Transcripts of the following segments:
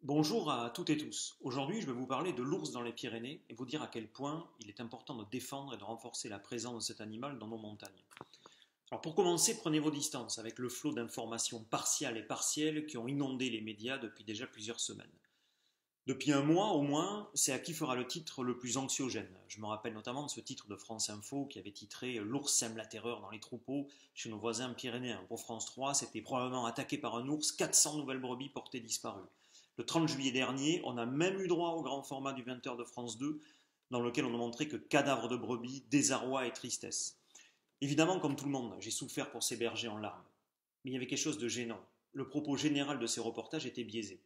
Bonjour à toutes et tous. Aujourd'hui, je vais vous parler de l'ours dans les Pyrénées et vous dire à quel point il est important de défendre et de renforcer la présence de cet animal dans nos montagnes. Alors pour commencer, prenez vos distances avec le flot d'informations partiales et partielles qui ont inondé les médias depuis déjà plusieurs semaines. Depuis un mois au moins, c'est à qui fera le titre le plus anxiogène. Je me rappelle notamment de ce titre de France Info qui avait titré L'ours sème la terreur dans les troupeaux chez nos voisins pyrénéens. Pour France 3, c'était probablement attaqué par un ours, 400 nouvelles brebis portées disparues. Le 30 juillet dernier, on a même eu droit au grand format du 20h de France 2, dans lequel on ne montrait que cadavres de brebis, désarroi et tristesse. Évidemment, comme tout le monde, j'ai souffert pour ces bergers en larmes. Mais il y avait quelque chose de gênant. Le propos général de ces reportages était biaisé.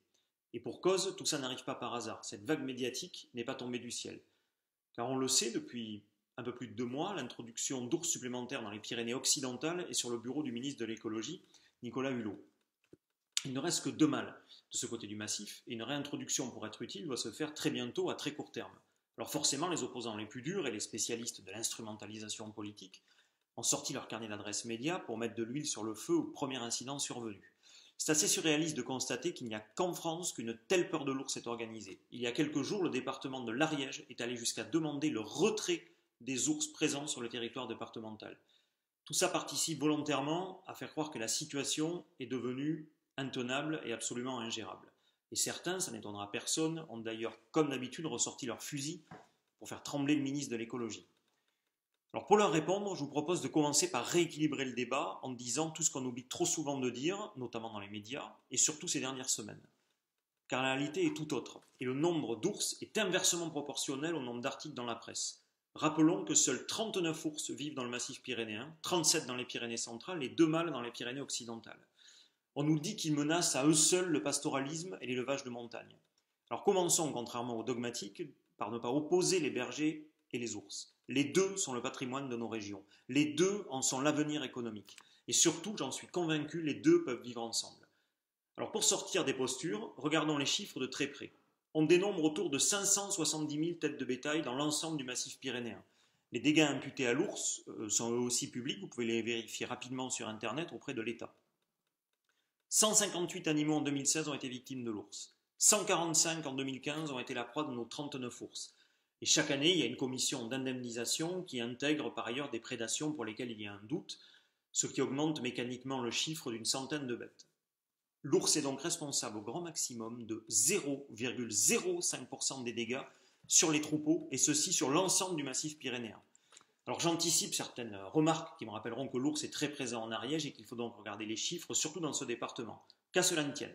Et pour cause, tout ça n'arrive pas par hasard. Cette vague médiatique n'est pas tombée du ciel. Car on le sait, depuis un peu plus de 2 mois, l'introduction d'ours supplémentaires dans les Pyrénées occidentales est sur le bureau du ministre de l'écologie, Nicolas Hulot. Il ne reste que 2 mâles de ce côté du massif, et une réintroduction, pour être utile, doit se faire très bientôt, à très court terme. Alors forcément, les opposants les plus durs et les spécialistes de l'instrumentalisation politique ont sorti leur carnet d'adresses médias pour mettre de l'huile sur le feu au premier incident survenu. C'est assez surréaliste de constater qu'il n'y a qu'en France qu'une telle peur de l'ours est organisée. Il y a quelques jours, le département de l'Ariège est allé jusqu'à demander le retrait des ours présents sur le territoire départemental. Tout ça participe volontairement à faire croire que la situation est devenue intenable et absolument ingérable. Et certains, ça n'étonnera personne, ont d'ailleurs, comme d'habitude, ressorti leurs fusils pour faire trembler le ministre de l'écologie. Alors pour leur répondre, je vous propose de commencer par rééquilibrer le débat en disant tout ce qu'on oublie trop souvent de dire, notamment dans les médias, et surtout ces dernières semaines. Car la réalité est tout autre, et le nombre d'ours est inversement proportionnel au nombre d'articles dans la presse. Rappelons que seuls 39 ours vivent dans le massif pyrénéen, 37 dans les Pyrénées centrales et 2 mâles dans les Pyrénées occidentales. On nous dit qu'ils menacent à eux seuls le pastoralisme et l'élevage de montagne. Alors commençons, contrairement aux dogmatiques, par ne pas opposer les bergers et les ours. Les deux sont le patrimoine de nos régions. Les deux en sont l'avenir économique. Et surtout, j'en suis convaincu, les deux peuvent vivre ensemble. Alors pour sortir des postures, regardons les chiffres de très près. On dénombre autour de 570 000 têtes de bétail dans l'ensemble du massif pyrénéen. Les dégâts imputés à l'ours sont eux aussi publics, vous pouvez les vérifier rapidement sur Internet auprès de l'État. 158 animaux en 2016 ont été victimes de l'ours. 145 en 2015 ont été la proie de nos 39 ours. Et chaque année, il y a une commission d'indemnisation qui intègre par ailleurs des prédations pour lesquelles il y a un doute, ce qui augmente mécaniquement le chiffre d'une centaine de bêtes. L'ours est donc responsable au grand maximum de 0,05% des dégâts sur les troupeaux, et ceci sur l'ensemble du massif pyrénéen. Alors j'anticipe certaines remarques qui me rappelleront que l'ours est très présent en Ariège et qu'il faut donc regarder les chiffres, surtout dans ce département. Qu'à cela ne tienne.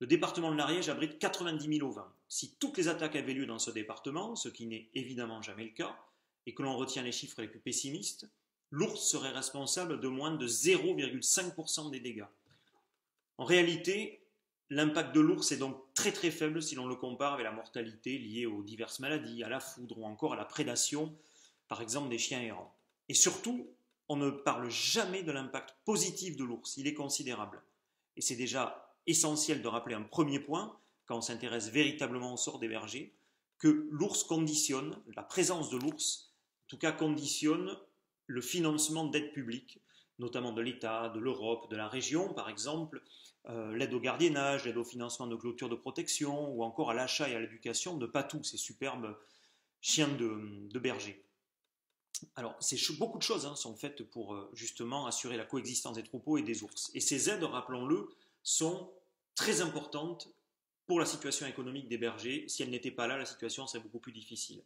Le département de l'Ariège abrite 90 000 ovins. Si toutes les attaques avaient lieu dans ce département, ce qui n'est évidemment jamais le cas, et que l'on retient les chiffres les plus pessimistes, l'ours serait responsable de moins de 0,5% des dégâts. En réalité, l'impact de l'ours est donc très très faible si l'on le compare avec la mortalité liée aux diverses maladies, à la foudre ou encore à la prédation, par exemple des chiens errants. Et surtout, on ne parle jamais de l'impact positif de l'ours, il est considérable. Et c'est déjà essentiel de rappeler un premier point, quand on s'intéresse véritablement au sort des bergers, que l'ours conditionne, la présence de l'ours, en tout cas conditionne le financement d'aides publiques, notamment de l'État, de l'Europe, de la région, par exemple, l'aide au gardiennage, l'aide au financement de clôtures de protection, ou encore à l'achat et à l'éducation de Patou, ces superbes chiens de berger. Alors, beaucoup de choses sont faites pour justement assurer la coexistence des troupeaux et des ours. Et ces aides, rappelons-le, sont très importantes pour la situation économique des bergers. Si elles n'étaient pas là, la situation serait beaucoup plus difficile.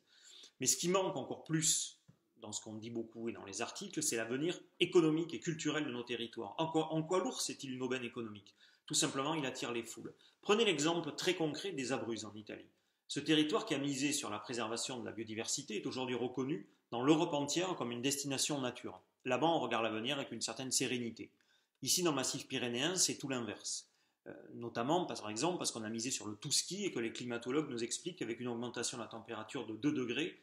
Mais ce qui manque encore plus dans ce qu'on dit beaucoup et dans les articles, c'est l'avenir économique et culturel de nos territoires. En quoi l'ours est-il une aubaine économique? Tout simplement, il attire les foules. Prenez l'exemple très concret des Abruzzes en Italie. Ce territoire qui a misé sur la préservation de la biodiversité est aujourd'hui reconnu dans l'Europe entière comme une destination nature. Là-bas, on regarde l'avenir avec une certaine sérénité. Ici, dans le massif pyrénéen, c'est tout l'inverse. Notamment, par exemple, parce qu'on a misé sur le tout-ski et que les climatologues nous expliquent qu'avec une augmentation de la température de 2 degrés,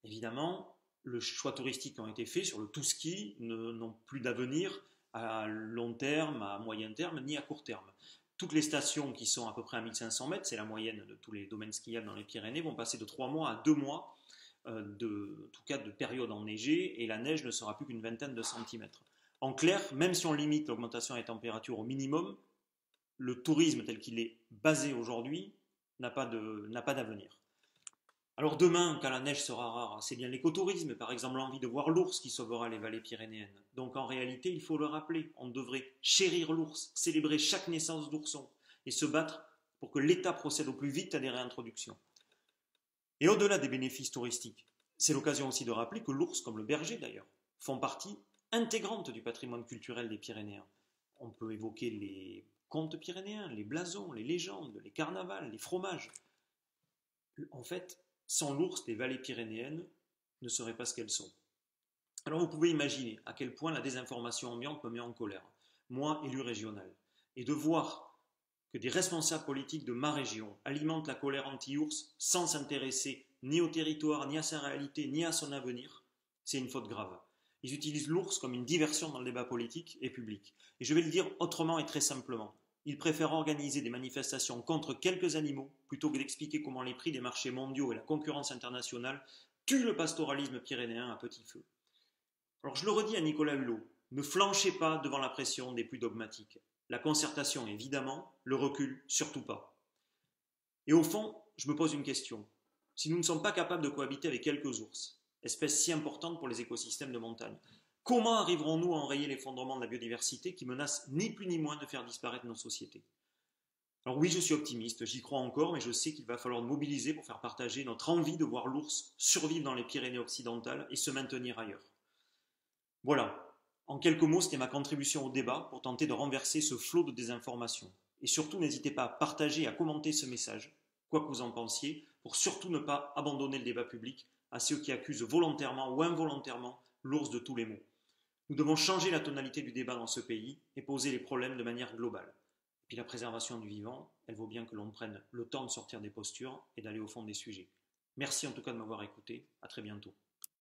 évidemment, le choix touristique qui ont été faits sur le tout-ski n'ont plus d'avenir à long terme, à moyen terme, ni à court terme. Toutes les stations qui sont à peu près à 1500 mètres, c'est la moyenne de tous les domaines skiables dans les Pyrénées, vont passer de 3 mois à 2 mois en tout cas de période enneigée, et la neige ne sera plus qu'une vingtaine de centimètres. En clair, même si on limite l'augmentation des températures au minimum, le tourisme tel qu'il est basé aujourd'hui n'a pas d'avenir. Alors demain, quand la neige sera rare, c'est bien l'écotourisme, par exemple l'envie de voir l'ours qui sauvera les vallées pyrénéennes. Donc en réalité, il faut le rappeler, on devrait chérir l'ours, célébrer chaque naissance d'ourson et se battre pour que l'État procède au plus vite à des réintroductions. Et au-delà des bénéfices touristiques, c'est l'occasion aussi de rappeler que l'ours, comme le berger d'ailleurs, font partie intégrante du patrimoine culturel des Pyrénéens. On peut évoquer les contes pyrénéens, les blasons, les légendes, les carnavals, les fromages. En fait, sans l'ours, les vallées pyrénéennes ne seraient pas ce qu'elles sont. Alors vous pouvez imaginer à quel point la désinformation ambiante me met en colère, moi, élu régional, et de voir que des responsables politiques de ma région alimentent la colère anti-ours sans s'intéresser ni au territoire, ni à sa réalité, ni à son avenir, c'est une faute grave. Ils utilisent l'ours comme une diversion dans le débat politique et public. Et je vais le dire autrement et très simplement. Ils préfèrent organiser des manifestations contre quelques animaux plutôt que d'expliquer comment les prix des marchés mondiaux et la concurrence internationale tuent le pastoralisme pyrénéen à petit feu. Alors je le redis à Nicolas Hulot, ne flanchez pas devant la pression des plus dogmatiques. La concertation évidemment, le recul surtout pas. Et au fond, je me pose une question. Si nous ne sommes pas capables de cohabiter avec quelques ours, espèces si importantes pour les écosystèmes de montagne, comment arriverons-nous à enrayer l'effondrement de la biodiversité qui menace ni plus ni moins de faire disparaître nos sociétés? Alors oui, je suis optimiste, j'y crois encore, mais je sais qu'il va falloir nous mobiliser pour faire partager notre envie de voir l'ours survivre dans les Pyrénées occidentales et se maintenir ailleurs. Voilà, en quelques mots, c'était ma contribution au débat pour tenter de renverser ce flot de désinformation. Et surtout, n'hésitez pas à partager et à commenter ce message, quoi que vous en pensiez, pour surtout ne pas abandonner le débat public à ceux qui accusent volontairement ou involontairement l'ours de tous les maux. Nous devons changer la tonalité du débat dans ce pays et poser les problèmes de manière globale. Et puis la préservation du vivant, elle vaut bien que l'on prenne le temps de sortir des postures et d'aller au fond des sujets. Merci en tout cas de m'avoir écouté, à très bientôt.